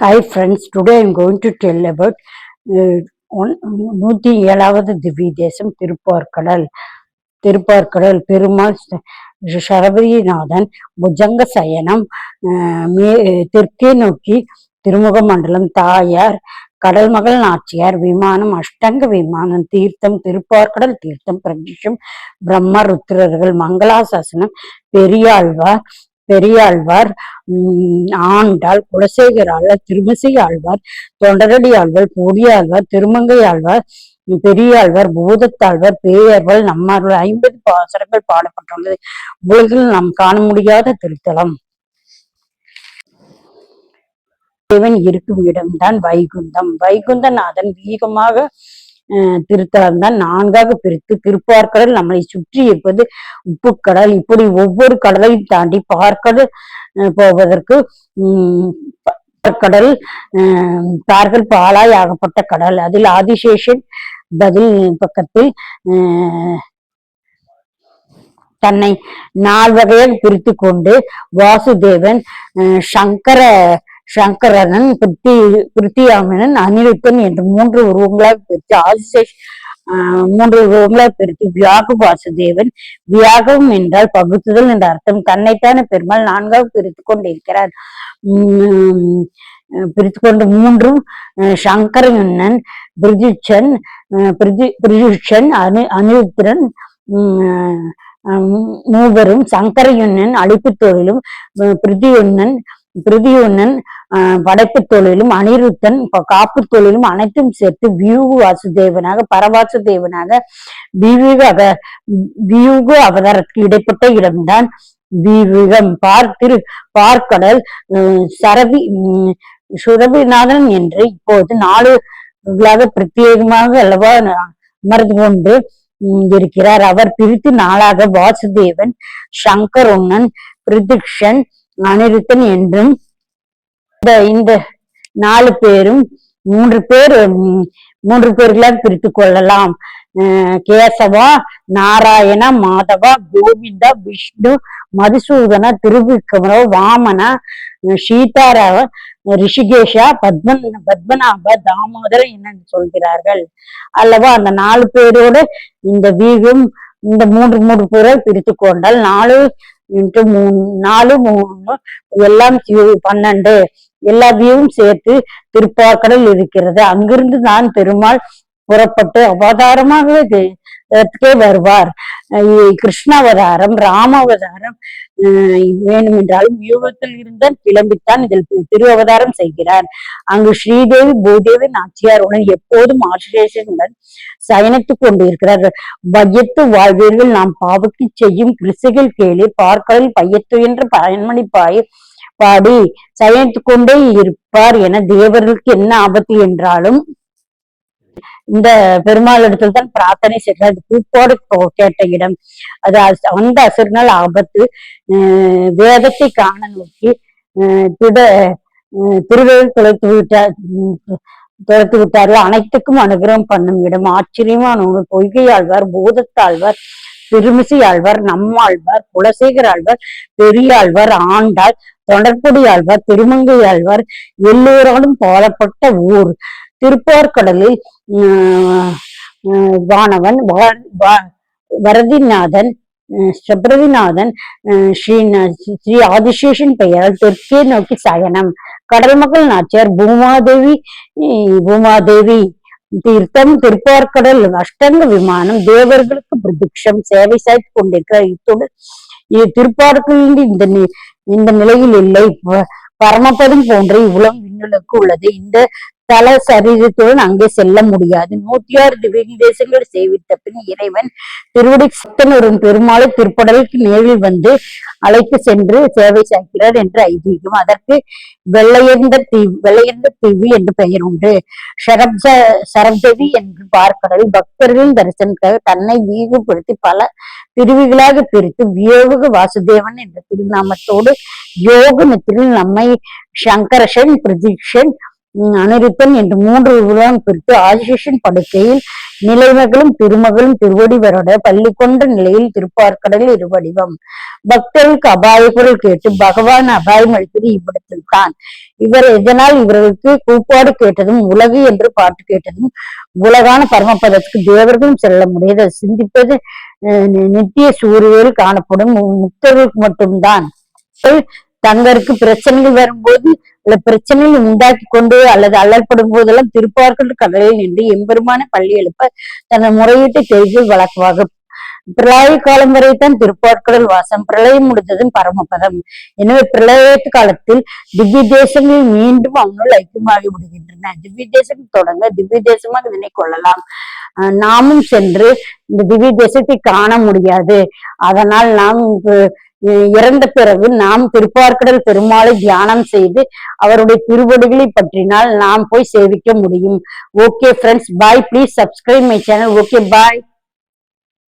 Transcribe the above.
Hi friends, today I am going to tell about 107வது திவ்ய தேசம் திருப்பார்கடல். திருப்பார்கடல் பெருமாள் சரபரிநாதன் புஜங்க சயனம், தெற்கே நோக்கி திருமுக மண்டலம், தாயார் கடல் மகள் நாச்சியார் விமானம், அஷ்டங்க விமானம், தீர்த்தம் திருப்பார்கடல் தீர்த்தம், பிரதிஷம் பிரம்ம ருத்ரர்கள், மங்களாசாசனம் பெரியாழ்வார் பெரியாழ்வார், ஆண்டாள், குலசேகர ஆழ்வார், திருமிசை ஆழ்வார், தொண்டரடி ஆழ்வார், பொடியாழ்வார், திருமங்கை ஆழ்வார், பெரியாழ்வார், பூதத்தாழ்வார், பேயர்வாள், நம்மாழ்வார் 50 பாசனங்கள் பாடப்பட்டுள்ளது. உலகில் நாம் காண முடியாத திருத்தலம். தேவன் இருக்கும் இடம்தான் வைகுந்தம். வைகுந்தநாதன் வீகமாக திருத்தலம் தான் 4ஆக பிரித்து திருப்பார்கடல் நம்மளை சுற்றி இருப்பது உப்புக்கடல். இப்படி ஒவ்வொரு கடலையும் தாண்டி பார்க்கடல் போவதற்கு கடல் தார்கள் பாலாய் ஆகப்பட்ட கடல். அதில் ஆதிசேஷன் பதில் பக்கத்தில் தன்னை 4 வகையாக பிரித்து கொண்டு வாசுதேவன், சங்கரன், பிருத்தியாமனன், அனிருத்தன் என்று 3 உருவங்களாக பிரித்து ஆதிசேஷ் 3 உருவங்களாக பிரித்து வியாக வாசுதேவன். வியாகம் என்றால் பகுத்துதல் என்ற அர்த்தம். தன்னைத்தான பெருமாள் 4ஆக பிரித்து கொண்டிருக்கிறார். பிரித்து கொண்டு 3 சங்கரன், பிரிஜுஷன், அனிருத்திரன் மூவரும் சங்கரயுன்னன் அழிப்பு தொழிலும், பிரிதியுன்னன் படைப்பு தொழிலும், அனிருத்தன் காப்பு தொழிலும் அனைத்தும் சேர்த்து வியூக வாசுதேவனாக பரவாசுதேவனாக வியூக அவதாரத்துக்கு இடைப்பட்ட இடம்தான் வியூகம். பார்க்கடல் சுரபிநாதன் என்று இப்போது 4 பிரத்யேகமாக அல்லவா அமர்ந்து கொண்டு இருக்கிறார். அவர் பிரித்து 4ஆக வாசுதேவன், சங்கருன்னன், பிரிதிக்ஷன், அனிருத்தன் என்றும் இந்த 4 பேரும் 3 பேர்களாக பிரித்து கொள்ளலாம். கேசவா, நாராயணா, மாதவா, கோவிந்தா, விஷ்ணு, மதுசூதன, திருவிக்ரம, வாமனா, சீதாராவ, ரிஷிகேஷா, பத்மநாப, தாமோதர என சொல்கிறார்கள் அல்லவா. அந்த 4 பேரோடு இந்த வீகம் இந்த 3 பேரை பிரித்து கொண்டால் 4 × 3 எல்லாம் 12. எல்லா வியூவும் சேர்த்து திருப்பார்கடல் இருக்கிறது. அங்கிருந்து தான் பெருமாள் புறப்பட்டு அவதாரமாக வருவார். கிருஷ்ணாவதாரம், ராமாவதாரம் வேண்டுமென்றாலும் வியூகத்தில் இருந்தால் கிளம்பித்தான் இதில் திரு அவதாரம் செய்கிறார். அங்கு ஸ்ரீதேவி பூதேவி நாச்சியாருடன் எப்போதும் ஆசிரியர்களுடன் சயனித்துக் கொண்டிருக்கிறார்கள். பையத்து வாழ்வீர்கள் நாம் பாவக்கு செய்யும் கிருசிகள் கேளு, பார்க்கடல் பையத்து என்று பயன்மணி பாடி சயனித்துக் கொண்டே இருப்பார் என தேவர்களுக்கு என்ன ஆபத்து என்றாலும் இந்த பெருமாள் இடத்துல தான் பிரார்த்தனை செய்கிறார். கூப்போடு கேட்ட இடம் அது. அந்த அசுரனால் ஆபத்து வேதத்தை காண நோக்கி திருவேல் துளைத்து விட்டார்கள். அனைத்துக்கும் அனுகிரகம் பண்ணும் இடம். ஆச்சரியமான பொய்கை ஆழ்வார், பூதத்தாழ்வார், திருமிசை ஆழ்வார், நம்மாழ்வார், குலசேகர ஆழ்வார், பெரியாழ்வார், ஆண்டாள், தொண்டர்பொடி ஆழ்வார், திருமங்கை ஆழ்வார் எல்லோராலும் பாடப்பட்ட ஊர். திருப்பார்கடலில் வானவன், வரதிநாதன், சபரதிநாதன், ஸ்ரீ ஆதிசேஷன் பெயரால் தெற்கே நோக்கி சயனம். கடல் மகள் நாச்சியார் பூமாதேவி தீர்த்தம் திருப்பார்கடல் அஷ்டங்க விமானம், தேவர்களுக்கு பிரதிக்ஷம் சேவை சாய்த்து கொண்டிருக்கிறார். இத்துடன் திருப்பார்கடலில் இந்த நிலையில் இல்லை. பரமபதம் போன்ற இவ்வுலம் விண்ணுலக்கு உள்ளது. இந்த தல சரீரத்துடன் அங்கே செல்ல முடியாது. 106 திவ்ய தேசங்கள் சேவித்த பின் இறைவன் திருவடி சக்தனொருவன் பெருமாளை திருப்படலுக்கு நேரில் வந்து அழைத்து சென்று சேவை சாய்க்கிறார் என்று ஐதீகம். அதற்கு வெள்ளையர்ந்த தீவு என்று பெயர் உண்டு. சரப்தவி என்று பார்க்கடல் பக்தர்களின் தரிசனத்துக்காக தன்னை வீகுபடுத்தி பல பிரிவுகளாக பிரித்து வியோக வாசுதேவன் என்ற திருநாமத்தோடு யோக நித்திரில் நம்மை சங்கரசன், பிரதிக்ஷன், அனிருத்தன் என்று 3 உலகம் பிரித்து ஆதிசேஷன் படுக்கையில் நிலைமகளும் திருமகளும் திருவடி வரட பள்ளி கொண்ட நிலையில் திருப்பார்க்கடலில் இருவடிவம். பக்தர்களுக்கு அபாய குரல் கேட்டு பகவான் அபாயம் அளித்தது இவ்விடத்தில் தான். இவர் எதனால் இவர்களுக்கு கூப்பாடு கேட்டதும் உலகு என்று பாட்டு கேட்டதும் உலகான பரமபதத்துக்கு தேவர்களும் செல்ல முடியாது. சிந்திப்பது நித்திய சூரியவில் காணப்படும் முக்தர்களுக்கு மட்டும்தான். தங்களுக்கு பிரச்சனைகள் வரும்போது பிரச்சனைகள் உண்டாக்கி கொண்டு அல்லது அல்லற்படும் போதெல்லாம் திருப்பார்க்கடல் கடலில் நின்று எம்பெருமான பள்ளி எழுப்ப தனது முறையீட்டு செய்திகள் வழக்குவாக. பிரளய காலம் வரைத்தான் திருப்பார்க்கடல் வாசம். பிரளயம் முடிந்ததும் பரமபதம். எனவே பிரளயத்து காலத்தில் திவ்ய தேசங்கள் மீண்டும் அவனுள் ஐக்கியமாகி விடுகின்றன. திவ்ய தேசம் தொடங்க திவ்ய தேசமாக இதனை கொள்ளலாம். நாமும் சென்று இந்த திவ்ய தேசத்தை காண முடியாது. அதனால் நாம் இறந்த பிறகு நாம் திருப்பார்க்கடல் பெருமாளை தியானம் செய்து அவருடைய திருவடிகளை பற்றினால் நாம் போய் சேவிக்க முடியும். Okay friends, bye. Please subscribe my channel. Okay, bye.